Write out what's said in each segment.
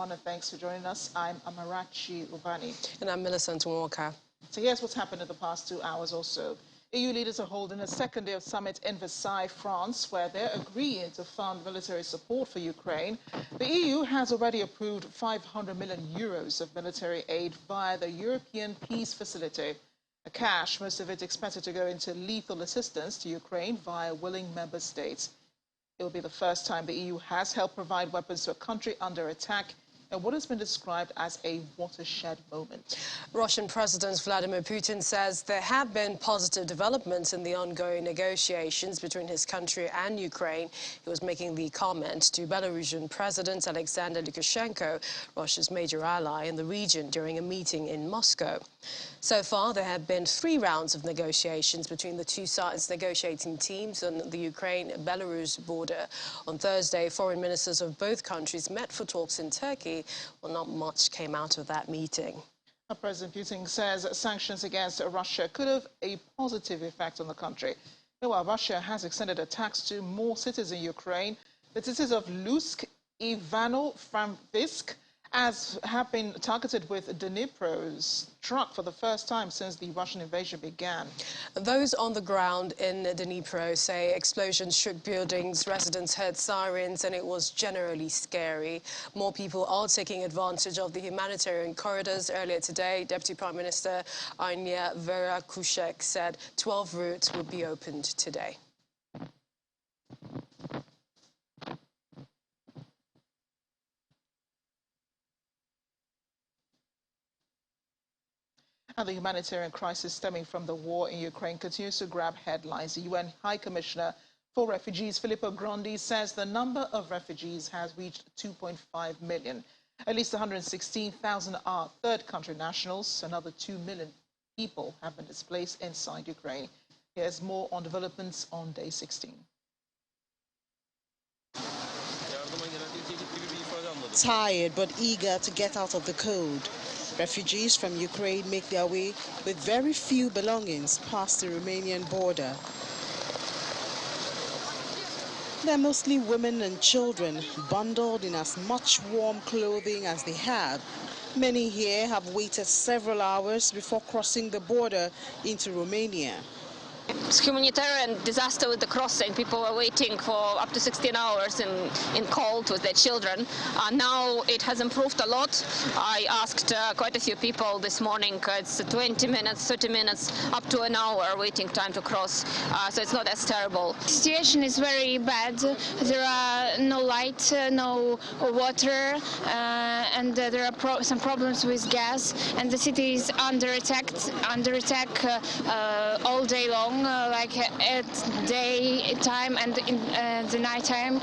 everyone, and thanks for joining us. I'm Amarachi Ubani. And I'm Millicent Walker. So here's what's happened in the past 2 hours or so. EU leaders are holding a second day of summit in Versailles, France, where they're agreeing to fund military support for Ukraine. The EU has already approved 500 million euros of military aid via the European Peace Facility. Cash, most of it expected to go into lethal assistance to Ukraine via willing member states. It will be the first time the EU has helped provide weapons to a country under attack in what has been described as a watershed moment. Russian President Vladimir Putin says there have been positive developments in the ongoing negotiations between his country and Ukraine. He was making the comment to Belarusian President Alexander Lukashenko, Russia's major ally in the region, during a meeting in Moscow. So far, there have been 3 rounds of negotiations between the two sides' negotiating teams on the Ukraine-Belarus border. On Thursday, foreign ministers of both countries met for talks in Turkey. Well, not much came out of that meeting. President Putin says sanctions against Russia could have a positive effect on the country. Meanwhile, Russia has extended attacks to more cities in Ukraine. The cities of Lusk, Ivano-Franki, as have been targeted with Dnipro's truck for the first time since the Russian invasion began. Those on the ground in Dnipro say explosions shook buildings, residents heard sirens, and it was generally scary. More people are taking advantage of the humanitarian corridors. Earlier today, Deputy Prime Minister IvanoFranki said 12 routes would be opened today. And the humanitarian crisis stemming from the war in Ukraine continues to grab headlines. The UN High Commissioner for Refugees, Filippo Grandi, says the number of refugees has reached 2.5 million. At least 116,000 are third country nationals. Another 2 million people have been displaced inside Ukraine. Here's more on developments on day 16. Tired but eager to get out of the cold, refugees from Ukraine make their way with very few belongings past the Romanian border. They're mostly women and children, bundled in as much warm clothing as they have. Many here have waited several hours before crossing the border into Romania. It's humanitarian disaster with the crossing. People were waiting for up to 16 hours in cold with their children. Now it has improved a lot. I asked quite a few people this morning. It's 20 minutes, 30 minutes, up to an hour waiting time to cross. So it's not as terrible. The situation is very bad. There are no light, no water, and there are some problems with gas. And the city is under attack all day long. Like at daytime and in the nighttime,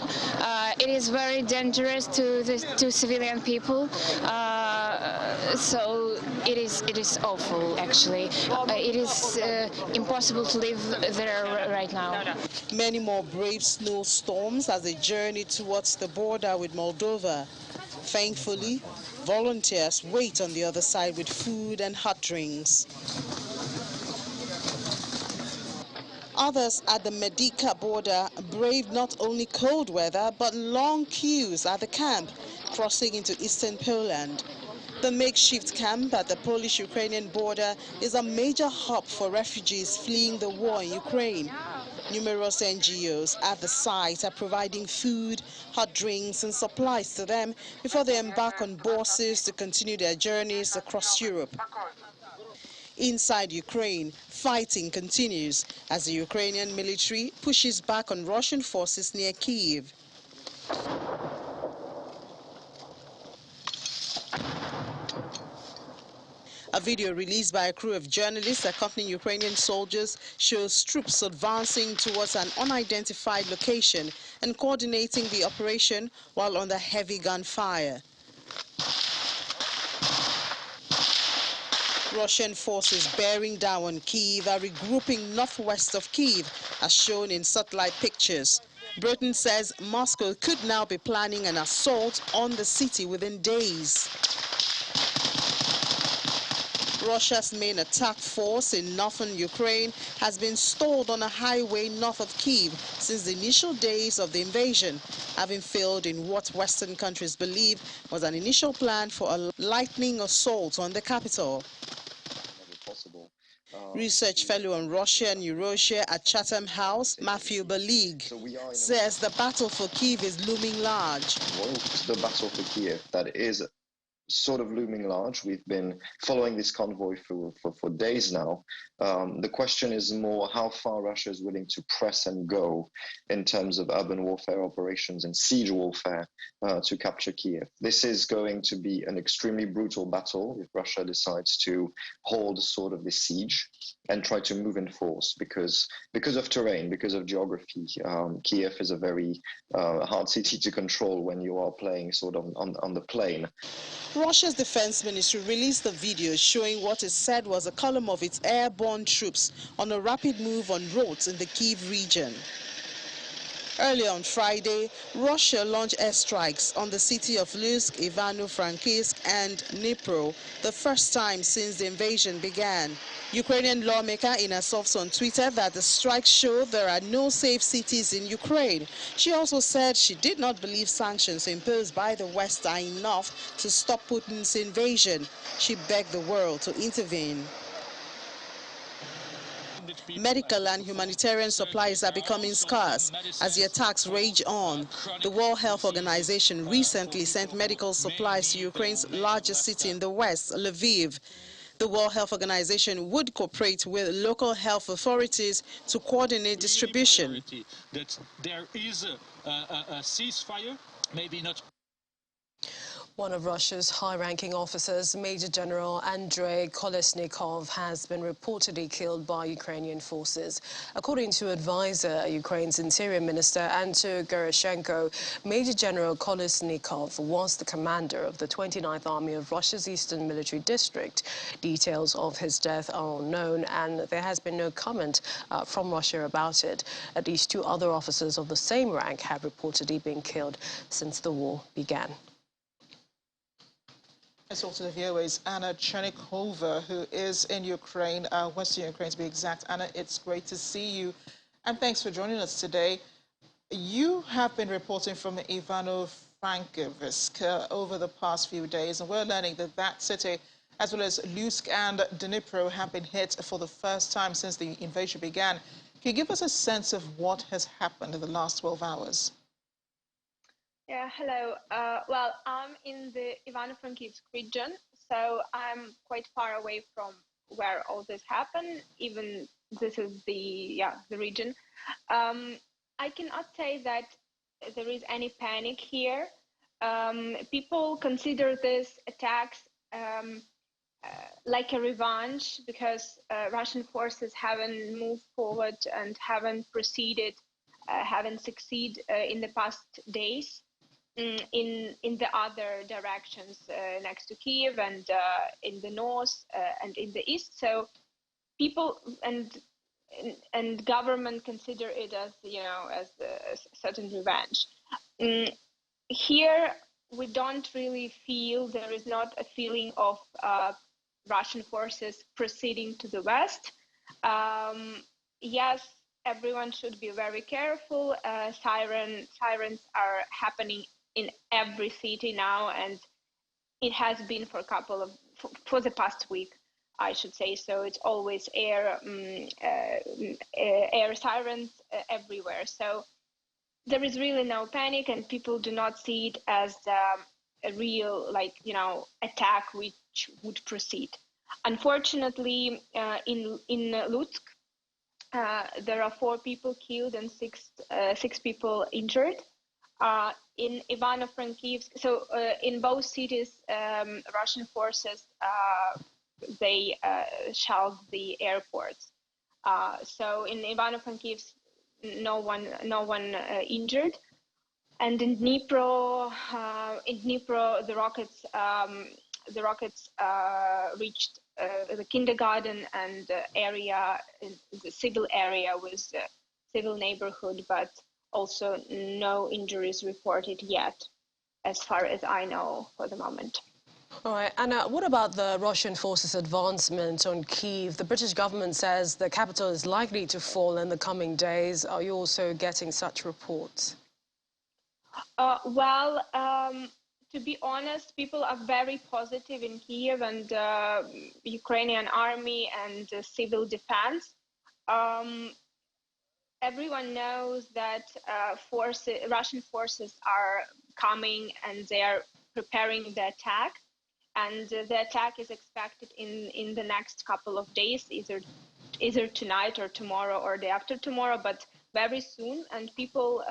it is very dangerous to civilian people. So it is awful. Actually, it is impossible to live there right now. Many more brave snowstorms as they journey towards the border with Moldova. Thankfully, volunteers wait on the other side with food and hot drinks. Others at the Medica border braved not only cold weather but long queues at the camp crossing into eastern Poland. The makeshift camp at the Polish-Ukrainian border is a major hub for refugees fleeing the war in Ukraine. Numerous NGOs at the site are providing food, hot drinks and supplies to them before they embark on buses to continue their journeys across Europe. Inside Ukraine, fighting continues as the Ukrainian military pushes back on Russian forces near Kyiv. A video released by a crew of journalists accompanying Ukrainian soldiers shows troops advancing towards an unidentified location and coordinating the operation while under heavy gunfire. Russian forces bearing down on Kyiv are regrouping northwest of Kyiv, as shown in satellite pictures. Britain says Moscow could now be planning an assault on the city within days. Russia's main attack force in northern Ukraine has been stalled on a highway north of Kyiv since the initial days of the invasion, having failed in what Western countries believe was an initial plan for a lightning assault on the capital. Research fellow on Russia and Eurasia at Chatham House, Matthew Balig, says the battle for Kyiv is looming large. The battle for Kyiv, that is sort of looming large. We've been following this convoy for days now. The question is more how far Russia is willing to press and go in terms of urban warfare operations and siege warfare to capture Kyiv. This is going to be an extremely brutal battle if Russia decides to hold sort of the siege and try to move in force because of terrain, because of geography. Kyiv is a very hard city to control when you are playing sort of on the plain. Russia's defense ministry released a video showing what is said was a column of its airborne troops on a rapid move on roads in the Kyiv region. Earlier on Friday, Russia launched airstrikes on the city of Lutsk, Ivano-Frankivsk and Dnipro, the first time since the invasion began. Ukrainian lawmaker Ina Sovs on Twitter that the strikes show there are no safe cities in Ukraine. She also said she did not believe sanctions imposed by the West are enough to stop Putin's invasion. She begged the world to intervene. Medical and humanitarian supplies are becoming scarce as the attacks rage on. The World Health Organization recently sent medical supplies to Ukraine's largest city in the west, Lviv. The World Health Organization would cooperate with local health authorities to coordinate distribution. That there is a ceasefire, maybe not. One of Russia's high-ranking officers, Major General Andrei Kolesnikov, has been reportedly killed by Ukrainian forces. According to advisor, Ukraine's Interior Minister Anton Gerashenko, Major General Kolesnikov was the commander of the 29th Army of Russia's Eastern Military District. Details of his death are unknown, and there has been no comment from Russia about it. At least 2 other officers of the same rank have reportedly been killed since the war began. Let's talk to the viewers. Anna Chernikova, who is in Ukraine, Western Ukraine to be exact. Anna, it's great to see you, and thanks for joining us today. You have been reporting from IvanoFranki over the past few days, and we're learning that that city, as well as Lutsk and Dnipro, have been hit for the first time since the invasion began. Can you give us a sense of what has happened in the last 12 hours? Yeah, hello. Well, I'm in the Ivano-Frankivsk region, so I'm quite far away from where all this happened. Even this is the region. I cannot say that there is any panic here. People consider this attacks like a revenge because Russian forces haven't moved forward and haven't succeeded in the past days. In the other directions next to Kyiv and in the north and in the east. So people and government consider it as as a certain revenge. Here we don't really feel, there is not a feeling of Russian forces proceeding to the west. Yes, everyone should be very careful. Sirens are happening in every city now, and it has been for the past week, I should say. So it's always air sirens everywhere. So there is really no panic, and people do not see it as a real attack which would proceed. Unfortunately, in Lutsk, there are 4 people killed and 6 people injured. In Ivano-Frankivsk, so in both cities, Russian forces they shelled the airports. So in Ivano-Frankivsk, no one injured, and in Dnipro, the rockets reached the kindergarten and area, the civil area with civil neighborhood, but also no injuries reported yet, as far as I know for the moment. All right, Anna, what about the Russian forces' advancement on Kyiv? The British government says the capital is likely to fall in the coming days. Are you also getting such reports? To be honest, people are very positive in Kyiv and Ukrainian army and civil defense. Everyone knows that Russian forces are coming and they are preparing the attack. And the attack is expected in the next couple of days, either tonight or tomorrow or day after tomorrow, but very soon. And people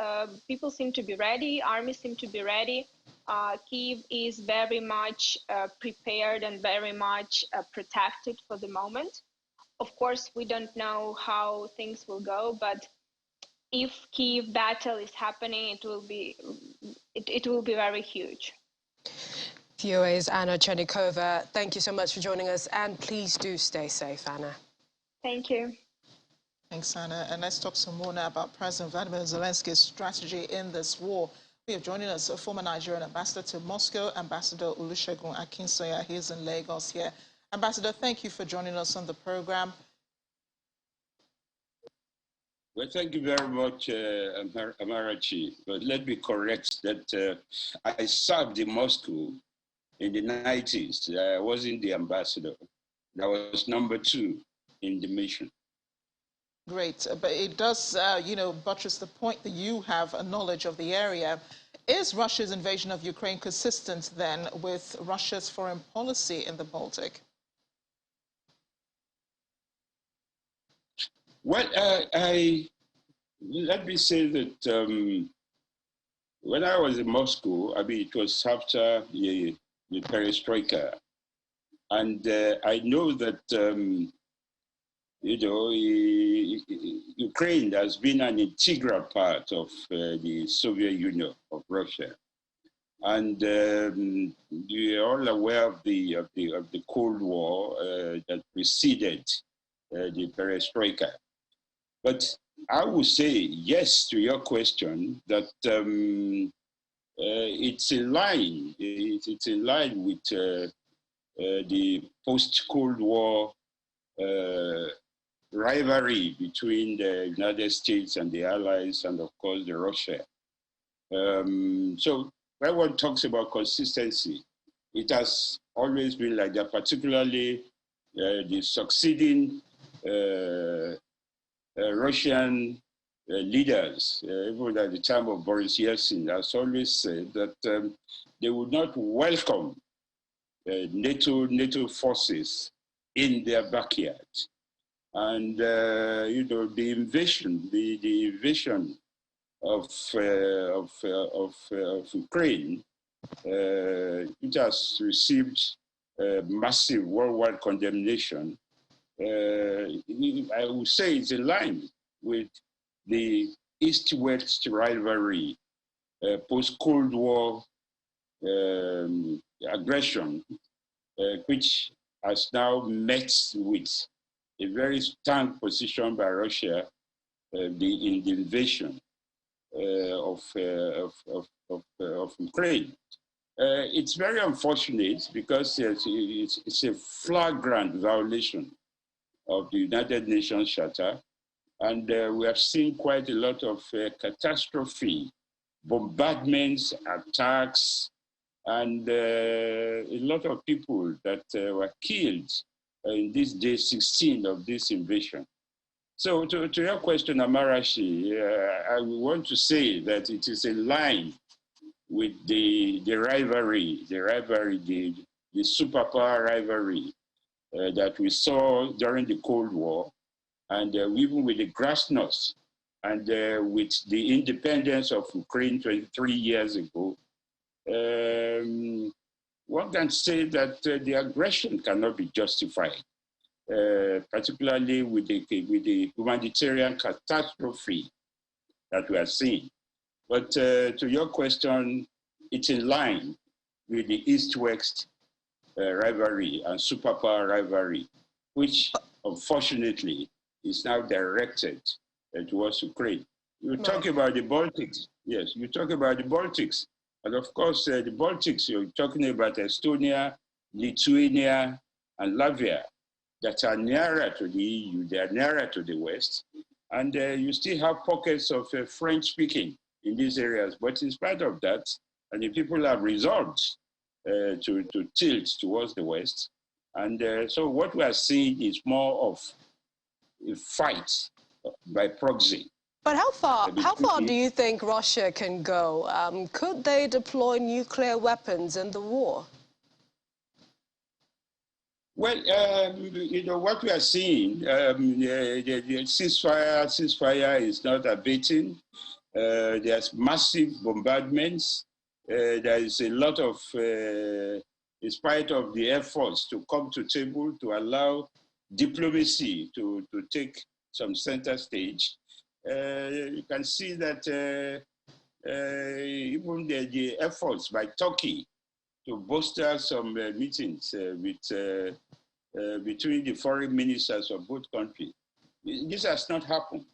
seem to be ready. Armies seem to be ready. Kyiv is very much prepared and very much protected for the moment. Of course, we don't know how things will go, but if Kyiv battle is happening, it will be very huge. VOA's Anna Chernikova, thank you so much for joining us, and please do stay safe, Anna. Thank you. Thanks, Anna. And let's talk some more now about President Vladimir Zelensky's strategy in this war. We have joining us a former Nigerian ambassador to Moscow, Ambassador Olusegun Akinsoya. He is in Lagos here. Ambassador, thank you for joining us on the program. Well, thank you very much, Amarachi. But let me correct that I served in Moscow in the 90s. I wasn't the ambassador. I was number 2 in the mission. Great, but it does, buttress the point that you have a knowledge of the area. Is Russia's invasion of Ukraine consistent then with Russia's foreign policy in the Baltic? Well, let me say that when I was in Moscow, it was after the perestroika, and I know that Ukraine has been an integral part of the Soviet Union of Russia, and you are all aware of the Cold War that preceded the perestroika. But I would say yes to your question that it's in line. It's in line with the post-Cold War rivalry between the United States and the Allies, and of course the Russia. So when one talks about consistency, it has always been like that. Particularly the succeeding Russian leaders, even at the time of Boris Yeltsin, has always said that they would not welcome NATO forces in their backyard. And the invasion, the invasion of Ukraine, it has received massive worldwide condemnation. I would say it's in line with the East-West rivalry, post-Cold War aggression, which has now met with a very strong position by Russia in the invasion of Ukraine. It's very unfortunate because it's a flagrant violation of the United Nations Charter, and we have seen quite a lot of catastrophe, bombardments, attacks, and a lot of people that were killed in this day 16 of this invasion. So to your question, Amarashi, I want to say that it is in line with the rivalry, the superpower rivalry that we saw during the Cold War, and even with the glasnost and with the independence of Ukraine 23 years ago, one can say that the aggression cannot be justified, particularly with the humanitarian catastrophe that we are seeing. But to your question, it's in line with the East-West rivalry and superpower rivalry, which unfortunately is now directed towards Ukraine. You talk about the Baltics. Yes, you talk about the Baltics. And of course, the Baltics, you're talking about Estonia, Lithuania, and Latvia that are nearer to the EU, they are nearer to the West. And you still have pockets of French speaking in these areas. But in spite of that, and the people have resolved to tilt towards the West. And so what we are seeing is more of a fight by proxy. But how far do you think Russia can go? Could they deploy nuclear weapons in the war? Well, you know, what we are seeing, the ceasefire is not abating. There's massive bombardments. There is a lot of, in spite of the efforts to come to table to allow diplomacy to take some center stage, you can see that even the efforts by Turkey to bolster some meetings between the foreign ministers of both countries, this has not happened.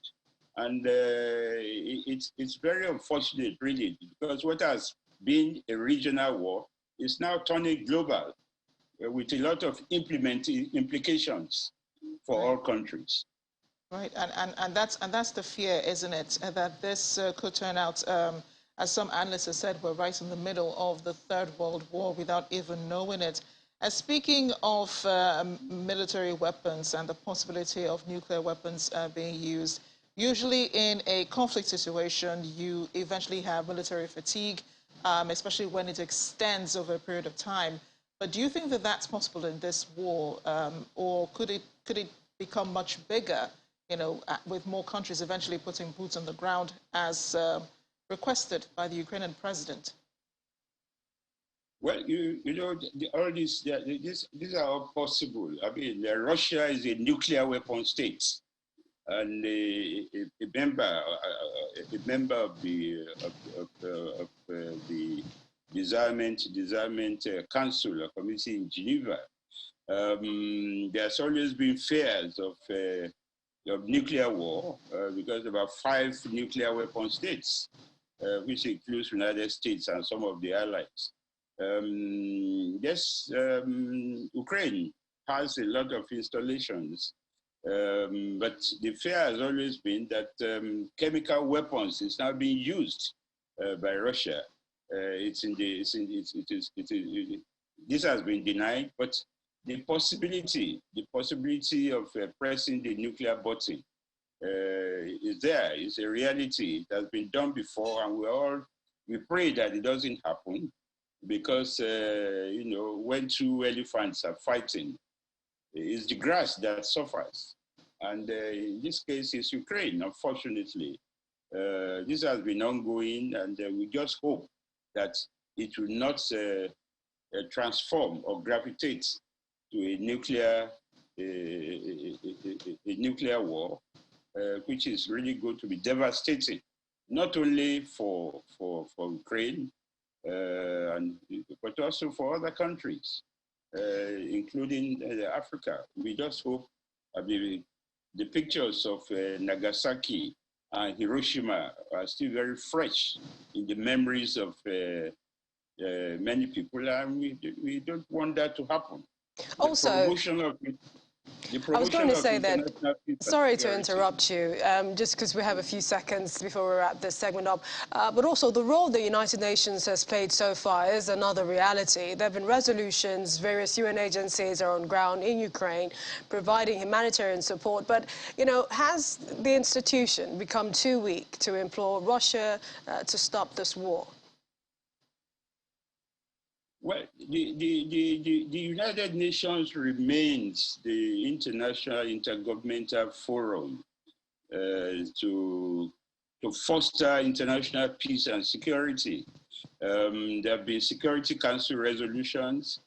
And it's very unfortunate, really, because what has been a regional war is now turning global with a lot of implications for all countries. Right, and that's the fear, isn't it? That this could turn out, as some analysts have said, we're right in the middle of the Third World War without even knowing it. Speaking of military weapons and the possibility of nuclear weapons being used, usually in a conflict situation, you eventually have military fatigue, especially when it extends over a period of time. But do you think that that's possible in this war, or could it become much bigger? You know, with more countries eventually putting boots on the ground as requested by the Ukrainian president? Well, you know, all these are all possible. I mean, Russia is a nuclear weapon state, and a member of the disarmament council, a committee in Geneva. There's always been fears of nuclear war because there are 5 nuclear weapon states, which includes United States and some of the allies. Yes, Ukraine has a lot of installations, but the fear has always been that chemical weapons is now being used by Russia. This has been denied, but the possibility of pressing the nuclear button is there. It's a reality. It has been done before, and we pray that it doesn't happen, because you know, when 2 elephants are fighting, it's the grass that suffers, and in this case, it's Ukraine. Unfortunately, this has been ongoing, and we just hope that it will not transform or gravitate to a nuclear war, which is really going to be devastating, not only for Ukraine, but also for other countries, including Africa. We just hope the pictures of Nagasaki and Hiroshima are still very fresh in the memories of many people, and we don't want that to happen. Also, I was going to say that, sorry to interrupt you, just because we have a few seconds before we wrap this segment up, but also the role the United Nations has played so far is another reality. There have been resolutions, various UN agencies are on ground in Ukraine providing humanitarian support, but, you know, has the institution become too weak to implore Russia to stop this war? Well, the United Nations remains the international intergovernmental forum to foster international peace and security. There have been Security Council resolutions.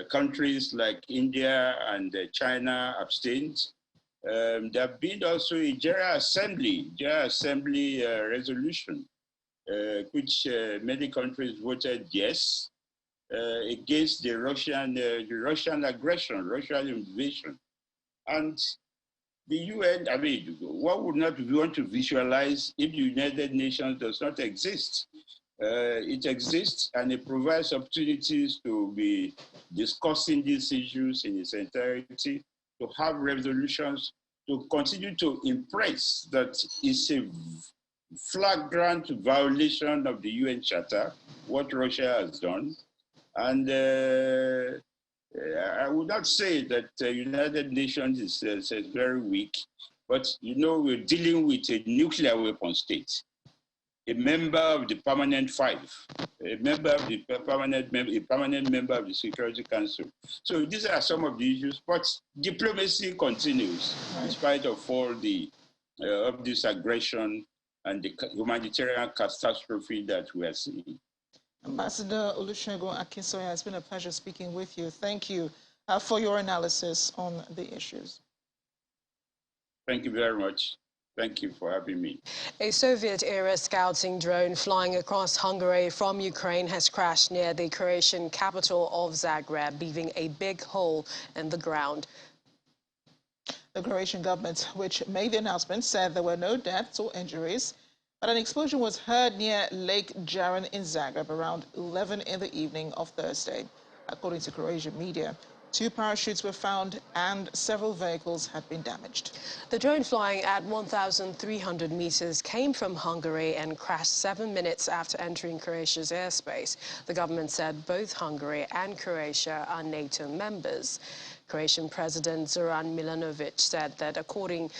Countries like India and China abstained. There have been also a General Assembly resolution, which many countries voted yes against the Russian aggression, Russian invasion. And the UN, I mean, one would not want to visualize if the United Nations does not exist. It exists and it provides opportunities to be discussing these issues in its entirety, to have resolutions, to continue to impress that it's a flagrant violation of the UN Charter, what Russia has done. And I would not say that the United Nations is very weak, but you know, we're dealing with a nuclear weapon state, a member of the Permanent Five, a permanent member of the Security Council. So these are some of the issues, but diplomacy continues in spite of all the of this aggression and the humanitarian catastrophe that we are seeing. Ambassador Olusegun Akinsoya, it's been a pleasure speaking with you. Thank you for your analysis on the issues. Thank you very much. Thank you for having me. A Soviet-era scouting drone flying across Hungary from Ukraine has crashed near the Croatian capital of Zagreb, leaving a big hole in the ground. The Croatian government, which made the announcement, said there were no deaths or injuries, but an explosion was heard near Lake Jaran in Zagreb around 11 in the evening of Thursday. According to Croatian media, 2 parachutes were found and several vehicles had been damaged. The drone flying at 1,300 meters came from Hungary and crashed 7 minutes after entering Croatia's airspace. The government said both Hungary and Croatia are NATO members. Croatian President Zoran Milanovic said that according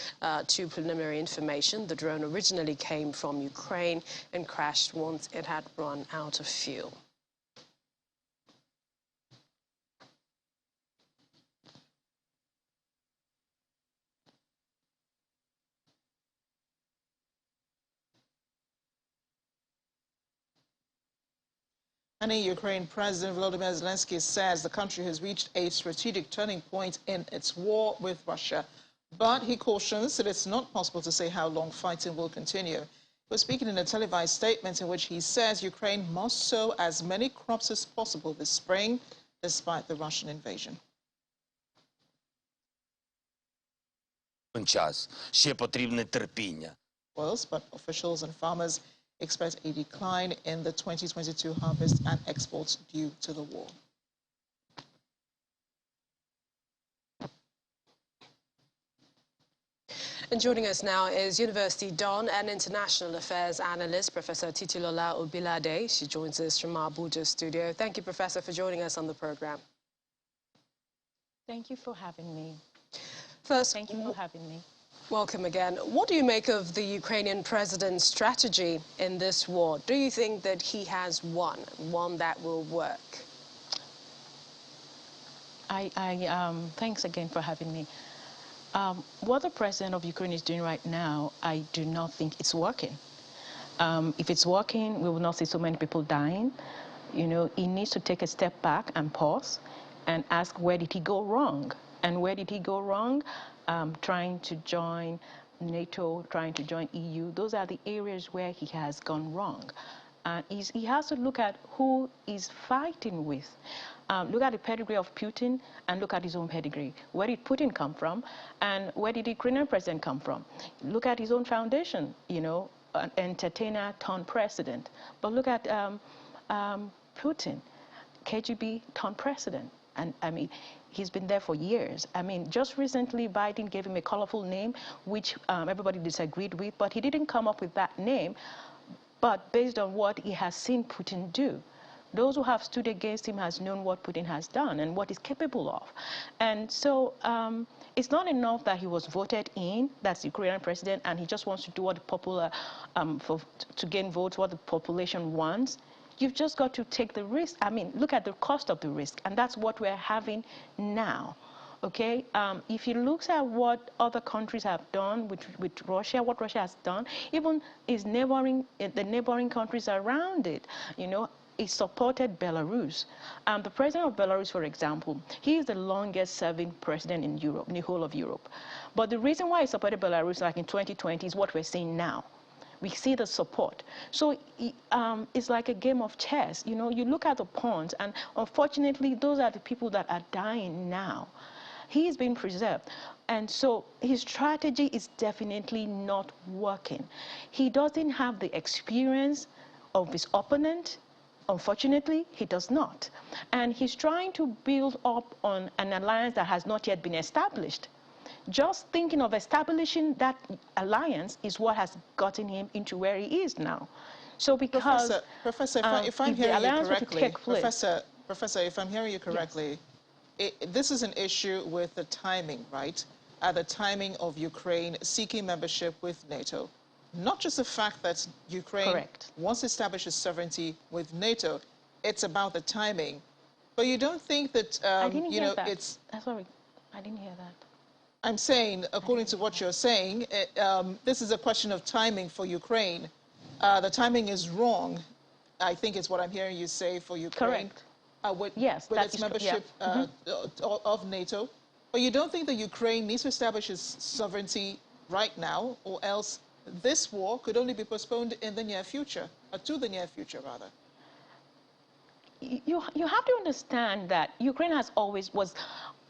to preliminary information, the drone originally came from Ukraine and crashed once it had run out of fuel. And in Ukraine, President Volodymyr Zelensky says the country has reached a strategic turning point in its war with Russia. But he cautions that it's not possible to say how long fighting will continue. He was speaking in a televised statement in which he says Ukraine must sow as many crops as possible this spring, despite the Russian invasion. But officials and farmers expect a decline in the 2022 harvest and exports due to the war. And joining us now is University Don and International Affairs Analyst, Professor Titilola Obilade. She joins us from our Abuja studio. Thank you, Professor, for joining us on the program. Thank you for having me. First, thank you for having me. Welcome again. What do you make of the Ukrainian president's strategy in this war? Do you think that he has one that will work? Thanks again for having me. What the president of Ukraine is doing right now, I do not think it's working. If it's working, we will not see so many people dying. You know, he needs to take a step back and pause and ask, where did he go wrong? And where did he go wrong? Trying to join NATO, trying to join EU. Those are the areas where he has gone wrong. He has to look at who he's fighting with. Look at the pedigree of Putin and look at his own pedigree. Where did Putin come from and where did the Ukrainian president come from? Look at his own foundation, you know, an entertainer turned president. But look at Putin, KGB turned president. And I mean, he's been there for years. I mean, just recently, Biden gave him a colorful name, which everybody disagreed with, but he didn't come up with that name, but based on what he has seen Putin do. Those who have stood against him has known what Putin has done and what he's capable of. And so it's not enough that he was voted in, that's the Ukrainian president, and he just wants to do what the popular, to gain votes, what the population wants. You've just got to take the risk. I mean, look at the cost of the risk, and that's what we're having now. Okay, if you look at what other countries have done with Russia, what Russia has done, even the neighboring countries around it, you know, it supported Belarus. The president of Belarus, for example, he is the longest serving president in Europe, in the whole of Europe. But the reason why he supported Belarus, like in 2020, is what we're seeing now. We see the support. So it's like a game of chess. You know, you look at the pawns, and unfortunately, those are the people that are dying now. He is being preserved. And so his strategy is definitely not working. He doesn't have the experience of his opponent. Unfortunately, he does not. And he's trying to build up on an alliance that has not yet been established. Just thinking of establishing that alliance is what has gotten him into where he is now. So because Professor, if I'm hearing you correctly, Professor, if I'm hearing you correctly, yes, this is an issue with the timing, right? At the timing of Ukraine seeking membership with NATO. Not just the fact that Ukraine wants to establish its sovereignty with NATO, it's about the timing. But you don't think that, you know, it's... Sorry, I didn't hear that. I'm saying, according to what you're saying, this is a question of timing for Ukraine. The timing is wrong, I think is what I'm hearing you say, for Ukraine. Correct. With its membership of NATO. But you don't think that Ukraine needs to establish its sovereignty right now, or else this war could only be postponed in the near future, or to the near future, rather? You have to understand that Ukraine has always was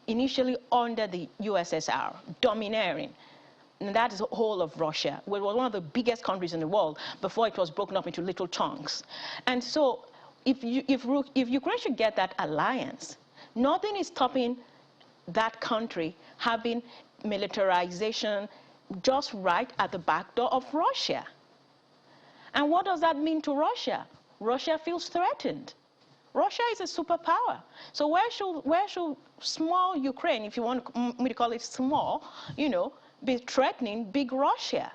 initially under the USSR, domineering. And that is the whole of Russia. It was one of the biggest countries in the world before it was broken up into little chunks. And so if Ukraine should get that alliance, nothing is stopping that country having militarization just right at the back door of Russia. And what does that mean to Russia? Russia feels threatened. Russia is a superpower. So where should small Ukraine, if you want me to call it small, you know, be threatening big Russia?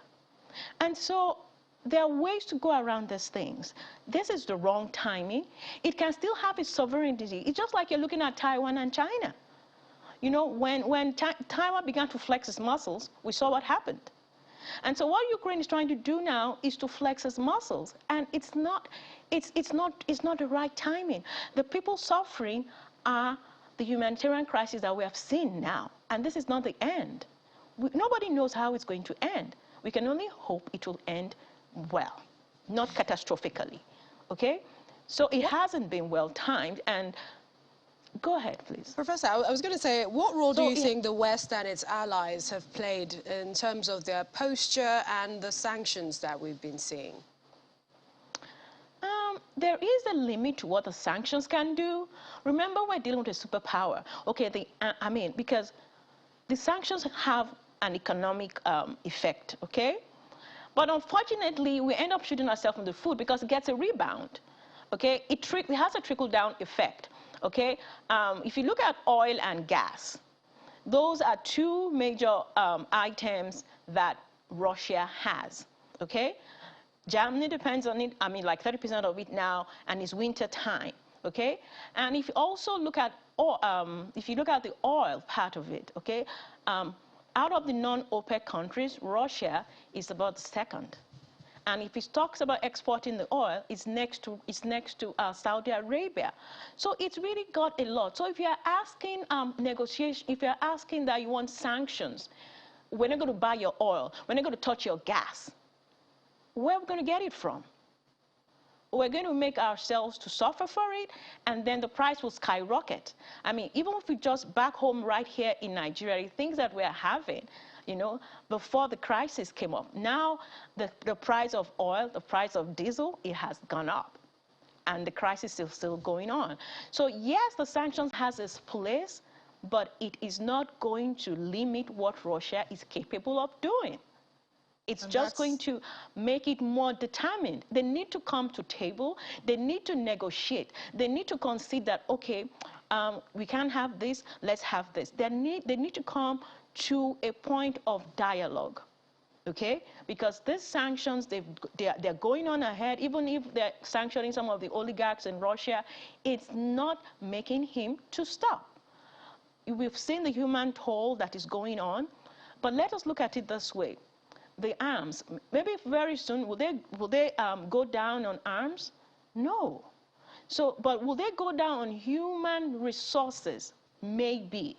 And so there are ways to go around these things. This is the wrong timing. It can still have its sovereignty. It's just like you're looking at Taiwan and China. You know, when Taiwan began to flex its muscles, we saw what happened. And so what Ukraine is trying to do now is to flex its muscles, and it's not the right timing. The people suffering are the humanitarian crisis that we have seen now, and this is not the end. Nobody knows how it's going to end. We can only hope it will end well, not catastrophically. Okay, so it hasn't been well timed. And go ahead, please. Professor, I was going to say, what role do you think the West and its allies have played in terms of their posture and the sanctions that we've been seeing? There is a limit to what the sanctions can do. Remember, we're dealing with a superpower. Okay, because the sanctions have an economic effect, okay? But unfortunately, we end up shooting ourselves in the foot because it gets a rebound, okay? It has a trickle-down effect. Okay, if you look at oil and gas, those are two major items that Russia has, okay? Germany depends on it, like 30% of it now, and it's winter time, okay? And if you also look at, if you look at the oil part of it, okay, out of the non-OPEC countries, Russia is about the second. And if it talks about exporting the oil, it's next to Saudi Arabia. So it's really got a lot. So if you're asking negotiation, if you're asking that you want sanctions, we're not going to buy your oil, we're not going to touch your gas, where are we going to get it from? We're going to make ourselves to suffer for it, and then the price will skyrocket. Even if we just back home right here in Nigeria, things that we're having, you know, before the crisis came up. Now, the price of oil, the price of diesel, it has gone up. And the crisis is still going on. So yes, the sanctions has its place, but it is not going to limit what Russia is capable of doing. It's just going to make it more determined. They need to come to table. They need to negotiate. They need to concede that, okay, we can't have this, let's have this. They need to come to a point of dialogue, okay? Because these sanctions, they're going on ahead. Even if they're sanctioning some of the oligarchs in Russia, it's not making him to stop. We've seen the human toll that is going on, but let us look at it this way. The arms, maybe very soon, will they go down on arms? No. So, but will they go down on human resources? Maybe.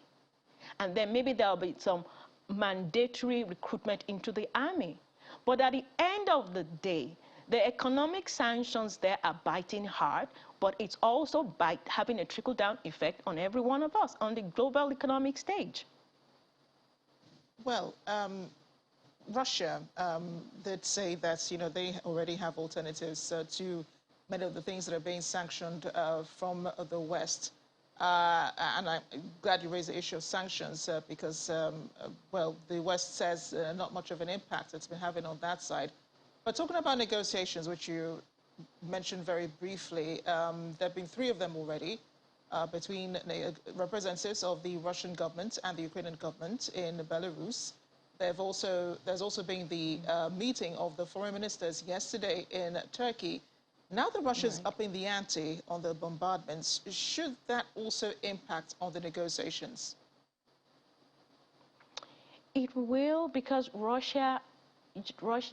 And then maybe there'll be some mandatory recruitment into the army. But at the end of the day, the economic sanctions there are biting hard, but it's also having a trickle-down effect on every one of us on the global economic stage. Well, Russia did say that, you know, they already have alternatives to many of the things that are being sanctioned from the West. And I'm glad you raised the issue of sanctions because, well, the West says not much of an impact it's been having on that side. But talking about negotiations, which you mentioned very briefly, there have been 3 of them already between representatives of the Russian government and the Ukrainian government in Belarus. There's also been the meeting of the foreign ministers yesterday in Turkey. Now that Russia's upping the ante on the bombardments, should that also impact on the negotiations? It will, because Russia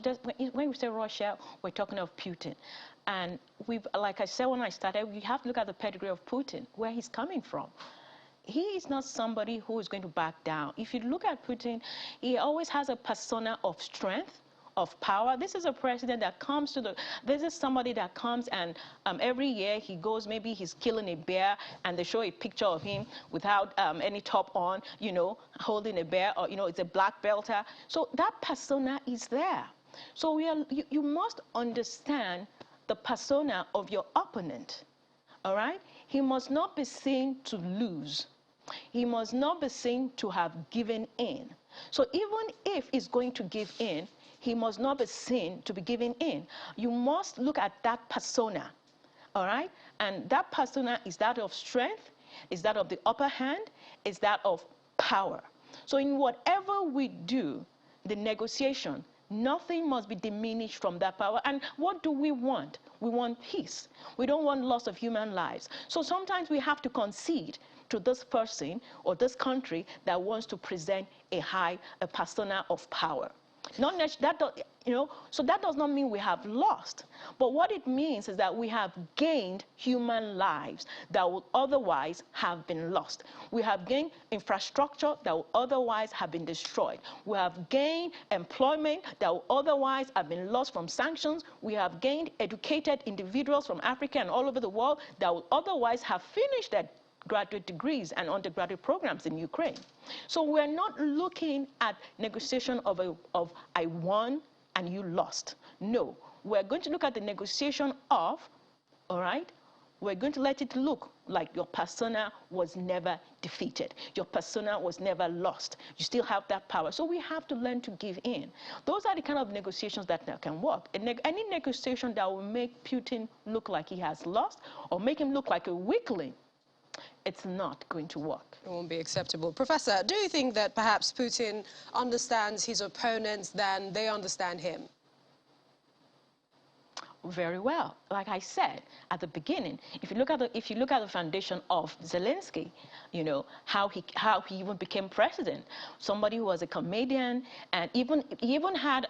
does, when we say Russia, we're talking of Putin. And like I said when I started, we have to look at the pedigree of Putin, where he's coming from. He is not somebody who is going to back down. If you look at Putin, he always has a persona of strength, of power. This is a president that comes to this is somebody that comes and every year he goes, maybe he's killing a bear and they show a picture of him without any top on, you know, holding a bear, or, you know, it's a black belter. So that persona is there. So you must understand the persona of your opponent, all right? He must not be seen to lose. He must not be seen to have given in. So even if he's going to give in, he must not be seen to be giving in. You must look at that persona, all right? And that persona is that of strength, is that of the upper hand, is that of power. So in whatever we do, the negotiation, nothing must be diminished from that power. And what do we want? We want peace. We don't want loss of human lives. So sometimes we have to concede to this person or this country that wants to present a persona of power. Not that, you know, so that does not mean we have lost. But what it means is that we have gained human lives that would otherwise have been lost. We have gained infrastructure that would otherwise have been destroyed. We have gained employment that would otherwise have been lost from sanctions. We have gained educated individuals from Africa and all over the world that would otherwise have finished their graduate degrees and undergraduate programs in Ukraine. So we're not looking at negotiation of I won and you lost. No, we're going to look at the negotiation of, all right, we're going to let it look like your persona was never defeated. Your persona was never lost. You still have that power. So we have to learn to give in. Those are the kind of negotiations that can work. Any negotiation that will make Putin look like he has lost or make him look like a weakling, it's not going to work. It won't be acceptable. Professor, do you think that perhaps Putin understands his opponents than they understand him? Very well. Like I said at the beginning, if you look at the foundation of Zelensky, you know how he even became president. Somebody who was a comedian, and he even had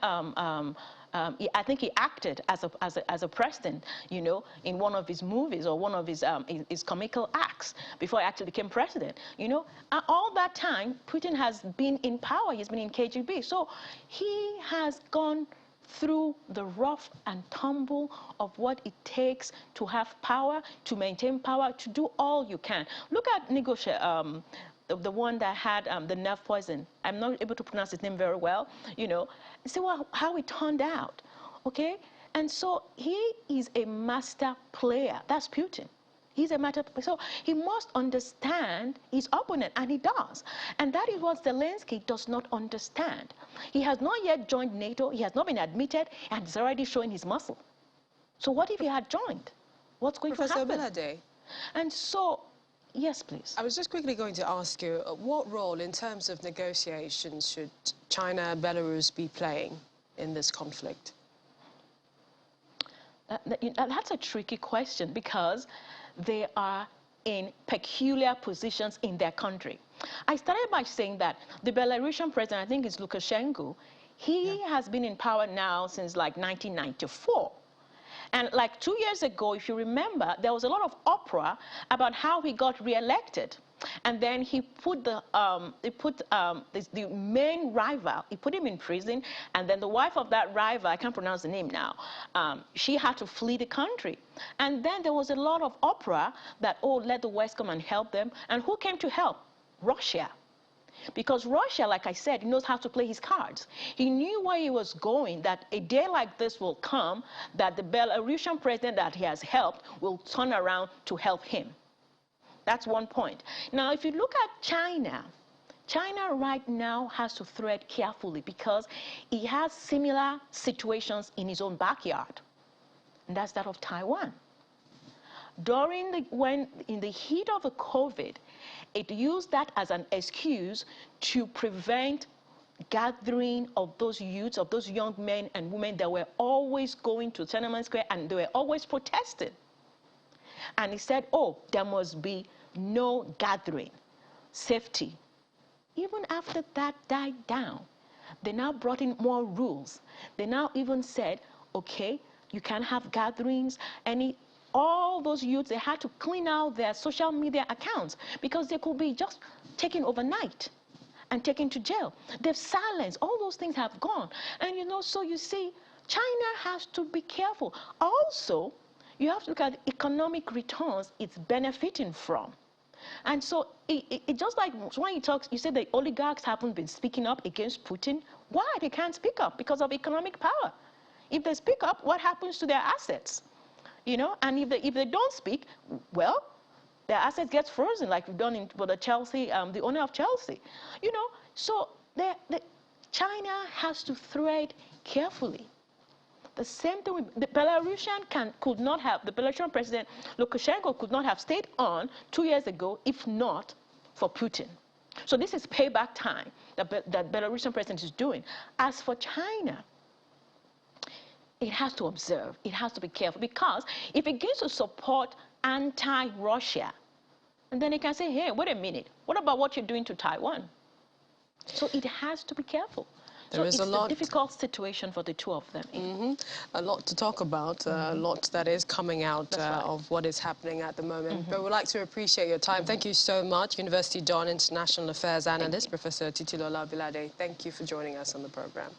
I think he acted as a president, you know, in one of his movies or one of his comical acts before he actually became president. You know, all that time Putin has been in power. He's been in KGB, so he has gone through the rough and tumble of what it takes to have power, to maintain power, to do all you can. Look at the one that had the nerve poison. I'm not able to pronounce his name very well, you know. See how it turned out, okay? And so he is a master player. That's Putin. He's a master player. So he must understand his opponent, and he does. And that is what Zelensky does not understand. He has not yet joined NATO. He has not been admitted, and he's already showing his muscle. So what if he had joined? What's going to happen? Professor Obilade. And so, yes, please. I was just quickly going to ask you, what role in terms of negotiations should China and Belarus be playing in this conflict? That's a tricky question because they are in peculiar positions in their country. I started by saying that the Belarusian president, I think it's Lukashenko, he has been in power now since like 1994. And like 2 years ago, if you remember, there was a lot of uproar about how he got reelected. And then he put the main rival, he put him in prison, and then the wife of that rival, I can't pronounce the name now, she had to flee the country. And then there was a lot of uproar that, oh, let the West come and help them. And who came to help? Russia. Because Russia, like I said, knows how to play his cards. He knew where he was going, that a day like this will come, that the Belarusian president that he has helped will turn around to help him. That's one point. Now, if you look at China, China right now has to tread carefully because he has similar situations in his own backyard, and that's that of Taiwan. In the heat of the COVID, it used that as an excuse to prevent gathering of those youths, of those young men and women that were always going to Tiananmen Square and they were always protesting. And he said, oh, there must be no gathering, safety. Even after that died down, they now brought in more rules. They now even said, okay, you can't have gatherings, all those youths, they had to clean out their social media accounts because they could be just taken overnight and taken to jail. They've silenced, all those things have gone. And so you see, China has to be careful. Also, you have to look at economic returns it's benefiting from. And so it just like when you say the oligarchs haven't been speaking up against Putin. Why? They can't speak up because of economic power. If they speak up, what happens to their assets? And if they don't speak, well, their assets get frozen, like we've done for the Chelsea, the owner of Chelsea. So China has to tread carefully. The same thing with the Belarusian the Belarusian president Lukashenko could not have stayed on 2 years ago if not for Putin. So this is payback time that Belarusian president is doing. As for China, it has to observe, it has to be careful, because if it begins to support anti-Russia, and then it can say, hey, wait a minute, what about what you're doing to Taiwan? So it has to be careful. It's a difficult situation for the two of them. A lot to talk about, a lot that is coming out of what is happening at the moment. But we'd like to appreciate your time. Thank you so much, University Don International Affairs Analyst, Professor Titilola Bilade. Thank you for joining us on the program.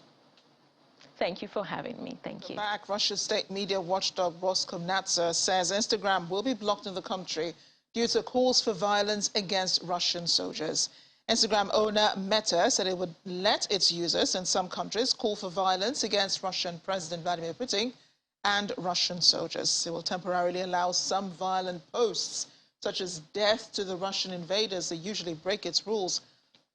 Thank you for having me. Thank you. Back, Russia's state media watchdog Roskomnadzor says Instagram will be blocked in the country due to calls for violence against Russian soldiers. Instagram owner Meta said it would let its users in some countries call for violence against Russian President Vladimir Putin and Russian soldiers. It will temporarily allow some violent posts, such as death to the Russian invaders that usually break its rules.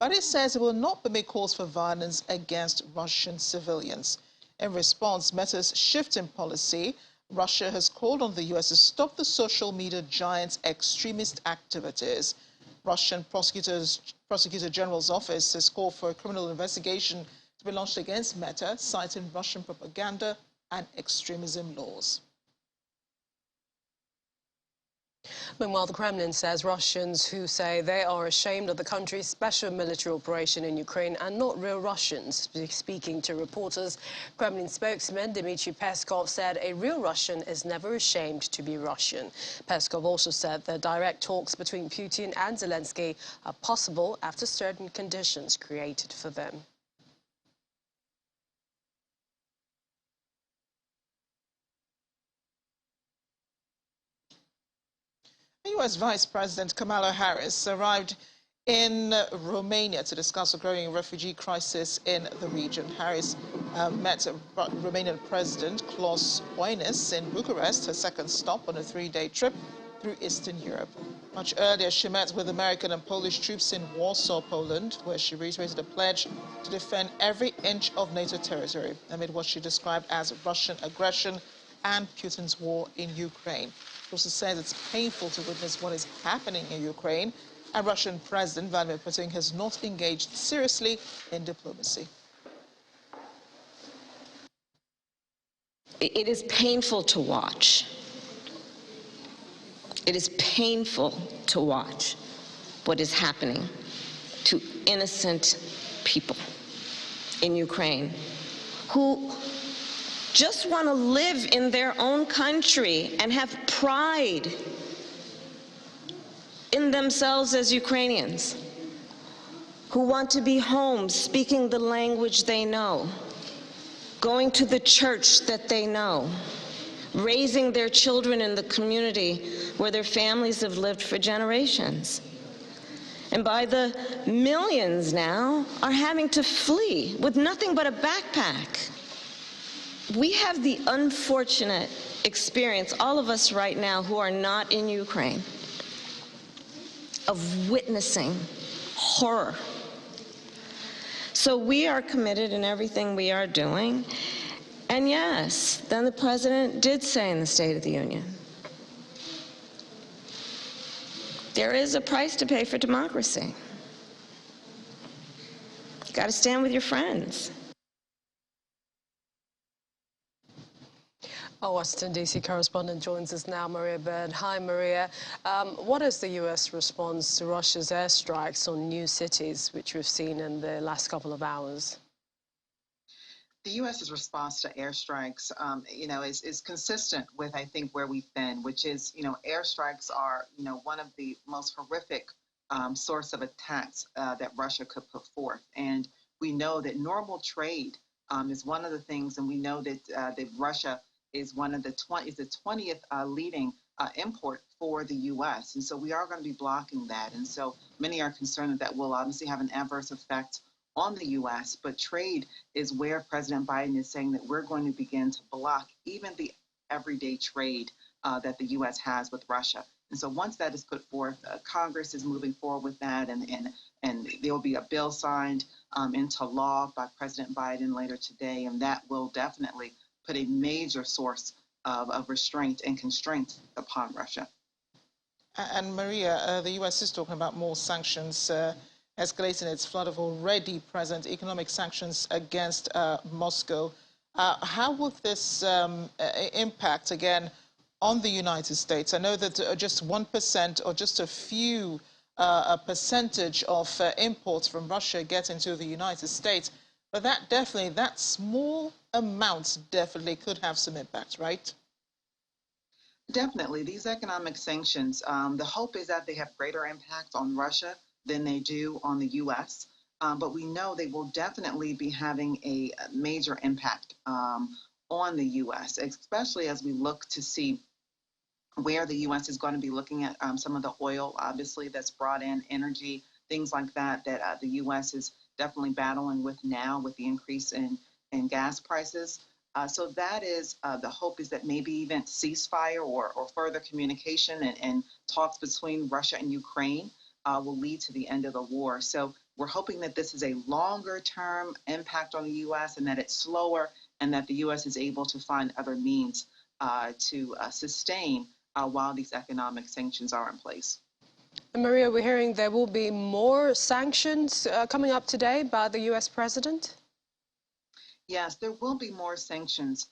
But it says it will not permit calls for violence against Russian civilians. In response, Meta's shift in policy, Russia has called on the U.S. to stop the social media giant's extremist activities. Russian Prosecutor General's office has called for a criminal investigation to be launched against Meta, citing Russian propaganda and extremism laws. Meanwhile, the Kremlin says Russians who say they are ashamed of the country's special military operation in Ukraine are not real Russians. Speaking to reporters, Kremlin spokesman Dmitry Peskov said a real Russian is never ashamed to be Russian. Peskov also said that direct talks between Putin and Zelensky are possible after certain conditions created for them. U.S. Vice President Kamala Harris arrived in Romania to discuss a growing refugee crisis in the region. Harris met Romanian President Klaus Iohannis in Bucharest, her second stop on a three-day trip through Eastern Europe. Much earlier, she met with American and Polish troops in Warsaw, Poland, where she reiterated a pledge to defend every inch of NATO territory amid what she described as Russian aggression and Putin's war in Ukraine. She also says it's painful to witness what is happening in Ukraine, and Russian President Vladimir Putin has not engaged seriously in diplomacy. It is painful to watch. It is painful to watch what is happening to innocent people in Ukraine who just want to live in their own country and have pride in themselves as Ukrainians, who want to be home speaking the language they know, going to the church that they know, raising their children in the community where their families have lived for generations. and by the millions now, are having to flee with nothing but a backpack. We have the unfortunate experience, all of us right now who are not in Ukraine, of witnessing horror. So we are committed in everything we are doing. And yes, then the president did say in the State of the Union, there is a price to pay for democracy. You got to stand with your friends. Our Washington, D.C. correspondent joins us now, Maria Bird. Hi, Maria. What is the U.S. response to Russia's airstrikes on new cities, which we've seen in the last couple of hours? The U.S.'s response to airstrikes, is consistent with, I think, where we've been, which is, airstrikes are, one of the most horrific source of attacks that Russia could put forth. And we know that normal trade is one of the things, and we know that Russia is the 20th leading import for the U.S. And so we are going to be blocking that. And so many are concerned that will obviously have an adverse effect on the U.S., but trade is where President Biden is saying that we're going to begin to block even the everyday trade that the U.S. has with Russia. And so once that is put forth, Congress is moving forward with that, and there will be a bill signed into law by President Biden later today, and that will definitely put a major source of restraint and constraint upon Russia. And Maria, the U.S. is talking about more sanctions, escalating its flood of already present economic sanctions against Moscow. How will this impact, again, on the United States? I know that just 1% or just a percentage of imports from Russia get into the United States, but that small amount definitely could have some impact, right? Definitely. These economic sanctions, the hope is that they have greater impact on Russia than they do on the U.S., but we know they will definitely be having a major impact on the U.S., especially as we look to see where the U.S. is going to be looking at some of the oil, obviously, that's brought in, energy, things like that the U.S. is definitely battling with now with the increase in gas prices. So that is the hope, is that maybe even ceasefire or further communication and talks between Russia and Ukraine will lead to the end of the war. So we're hoping that this is a longer term impact on the U.S. and that it's slower, and that the U.S. is able to find other means to sustain while these economic sanctions are in place. And Maria, we're hearing there will be more sanctions coming up today by the U.S. president? Yes, there will be more sanctions.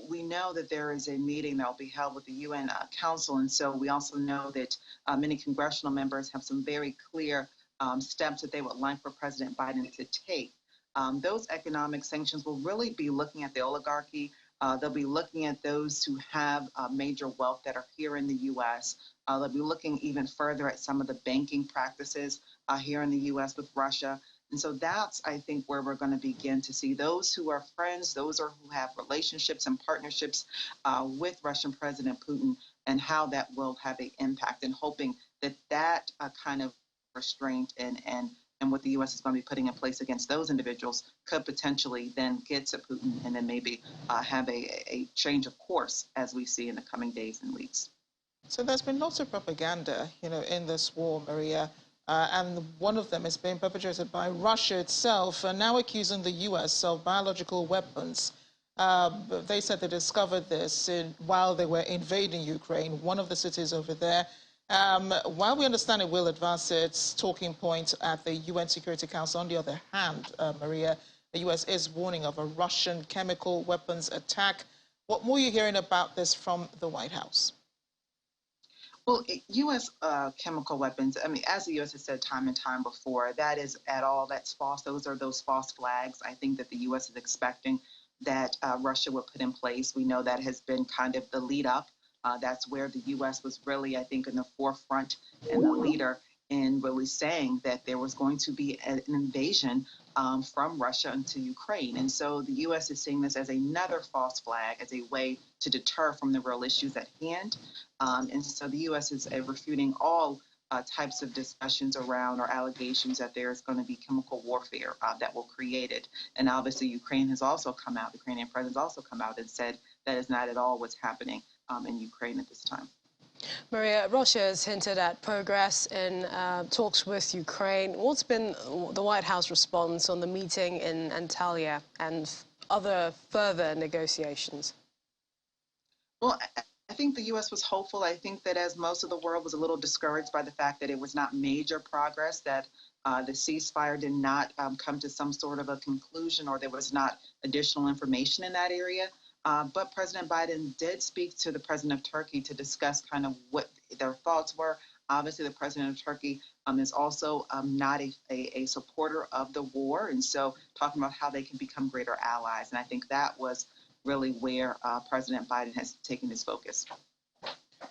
We know that there is a meeting that will be held with the UN Council, and so we also know that many congressional members have some very clear steps that they would like for President Biden to take. Those economic sanctions will really be looking at the oligarchy. They'll be looking at those who have major wealth that are here in the U.S. They'll be looking even further at some of the banking practices here in the U.S. with Russia. And so that's, I think, where we're going to begin to see those who are friends, those who have relationships and partnerships with Russian President Putin, and how that will have an impact, and hoping that kind of restraint and what the U.S. is going to be putting in place against those individuals could potentially then get to Putin, and then maybe have a change of course as we see in the coming days and weeks. So there's been lots of propaganda, in this war, Maria. And one of them is being perpetrated by Russia itself, now accusing the U.S. of biological weapons. They said they discovered this while they were invading Ukraine, one of the cities over there. While we understand it will advance its talking point at the UN Security Council, on the other hand, Maria, the U.S. is warning of a Russian chemical weapons attack. What more are you hearing about this from the White House? Well, U.S. Chemical weapons, I mean, as the U.S. has said time and time before, that's false. Those are those false flags, I think, that the U.S. is expecting that Russia would put in place. We know that has been kind of the lead up. That's where the U.S. was really, I think, in the forefront and the leader in really saying that there was going to be an invasion from Russia into Ukraine. And so the U.S. is seeing this as another false flag, as a way to deter from the real issues at hand. And so the U.S. is refuting all types of discussions around or allegations that there is going to be chemical warfare that will create it. And obviously, Ukrainian president has also come out and said that is not at all what's happening in Ukraine at this time. Maria, Russia has hinted at progress in talks with Ukraine. What's been the White House response on the meeting in Antalya and other further negotiations? Well, I think the U.S. was hopeful. I think that as most of the world was a little discouraged by the fact that it was not major progress, that the ceasefire did not come to some sort of a conclusion, or there was not additional information in that area. But President Biden did speak to the president of Turkey to discuss kind of what their thoughts were. Obviously, the president of Turkey is also not a supporter of the war. And so talking about how they can become greater allies. And I think that was really where President Biden has taken his focus.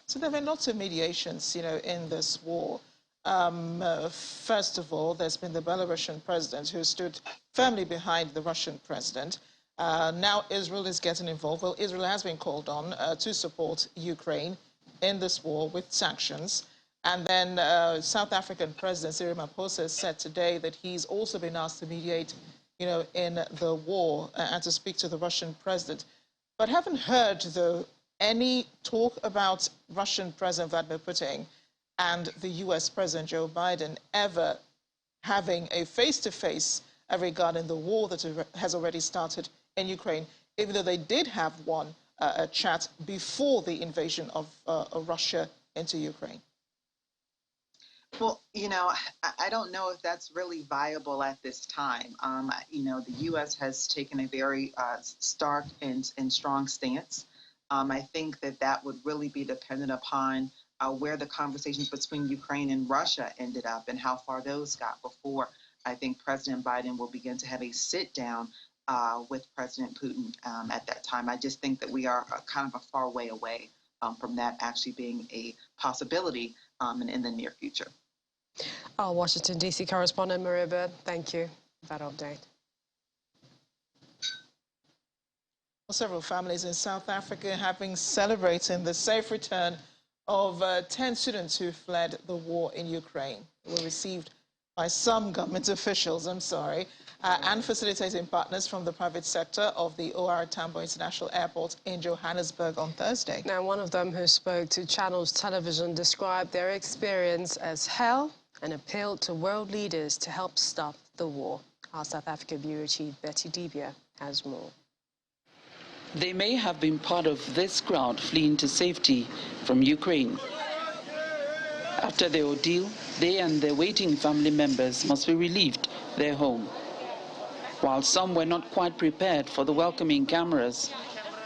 So there have been lots of mediations, in this war. First of all, there's been the Belarusian president who stood firmly behind the Russian president. Now Israel is getting involved. Well, Israel has been called on to support Ukraine in this war with sanctions. And then South African President Cyril Ramaphosa said today that he's also been asked to mediate, in the war and to speak to the Russian president. But haven't heard, though, any talk about Russian President Vladimir Putin and the U.S. President Joe Biden ever having a face-to-face regarding the war that has already started in Ukraine, even though they did have a chat before the invasion of Russia into Ukraine. Well, I don't know if that's really viable at this time. The U.S. has taken a very stark and strong stance. I think that would really be dependent upon where the conversations between Ukraine and Russia ended up and how far those got before I think President Biden will begin to have a sit-down with President Putin at that time. I just think that we are kind of a far way away from that actually being a possibility in the near future. Our Washington, D.C. correspondent Maria Bird, thank you for that update. Several families in South Africa have been celebrating the safe return of 10 students who fled the war in Ukraine. They were received by some government officials, and facilitating partners from the private sector of the OR Tambo International Airport in Johannesburg on Thursday. Now, one of them who spoke to Channels Television described their experience as hell and appealed to world leaders to help stop the war. Our South Africa Bureau Chief Betty Dibia has more. They may have been part of this crowd fleeing to safety from Ukraine. After the ordeal, they and their waiting family members must be relieved their home. While some were not quite prepared for the welcoming cameras,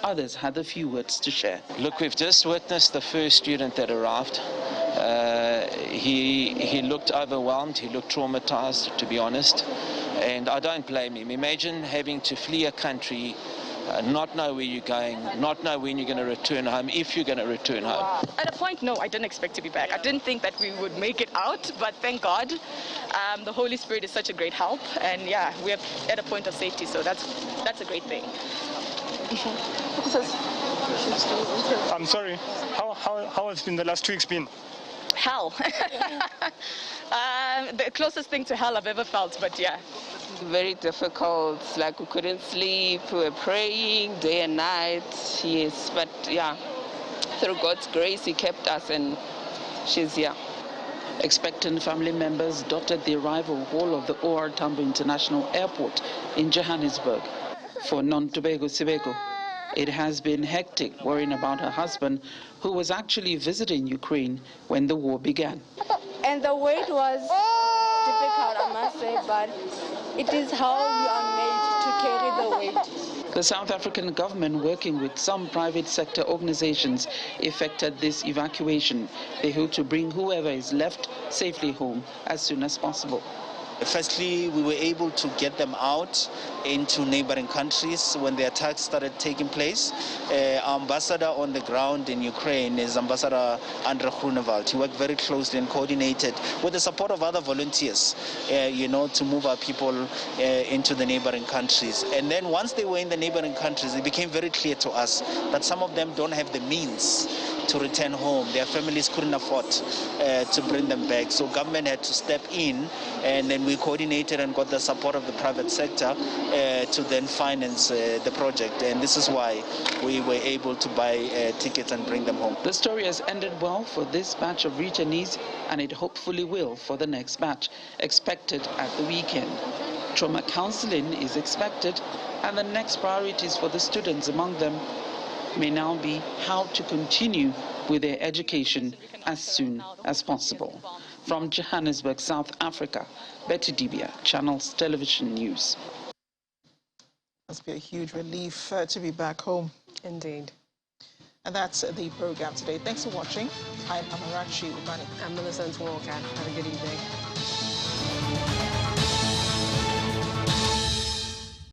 others had a few words to share. Look, we've just witnessed the first student that arrived. He looked overwhelmed, he looked traumatized, to be honest, and I don't blame him. Imagine having to flee a country, not know where you're going, not know when you're going to return home, if you're going to return home. At a point, no, I didn't expect to be back. I didn't think that we would make it out, but thank God. The Holy Spirit is such a great help, and yeah, we're at a point of safety, so that's a great thing. I'm sorry, how has been the last 2 weeks been? Hell. The closest thing to hell I've ever felt, but yeah. Very difficult, like we couldn't sleep, we were praying day and night, yes, but yeah, through God's grace He kept us and she's here. Expectant family members dotted the arrival hall of the OR Tambo International Airport in Johannesburg. For Nontobeko Sibeko, it has been hectic worrying about her husband, who was actually visiting Ukraine when the war began. And the wait was difficult, I must say, but it is how we are made to carry the weight. The South African government, working with some private sector organizations, effected this evacuation. They hope to bring whoever is left safely home as soon as possible. Firstly, we were able to get them out into neighboring countries when the attacks started taking place. Our ambassador on the ground in Ukraine is Ambassador Andrei Grunewald. He worked very closely and coordinated with the support of other volunteers, to move our people into the neighboring countries. And then once they were in the neighboring countries, it became very clear to us that some of them don't have the means to return home. Their families couldn't afford to bring them back. So government had to step in, and then we coordinated and got the support of the private sector to then finance the project. And this is why we were able to buy tickets and bring them home. The story has ended well for this batch of returnees, and it hopefully will for the next batch, expected at the weekend. Trauma counseling is expected, and the next priorities for the students among them may now be how to continue with their education as soon as possible. From Johannesburg, South Africa, Betty Dibia, Channels Television News. Must be a huge relief to be back home. Indeed. And that's the program today. Thanks for watching. I'm IvanoFranki. I'm Millicent Walker. Have a good evening.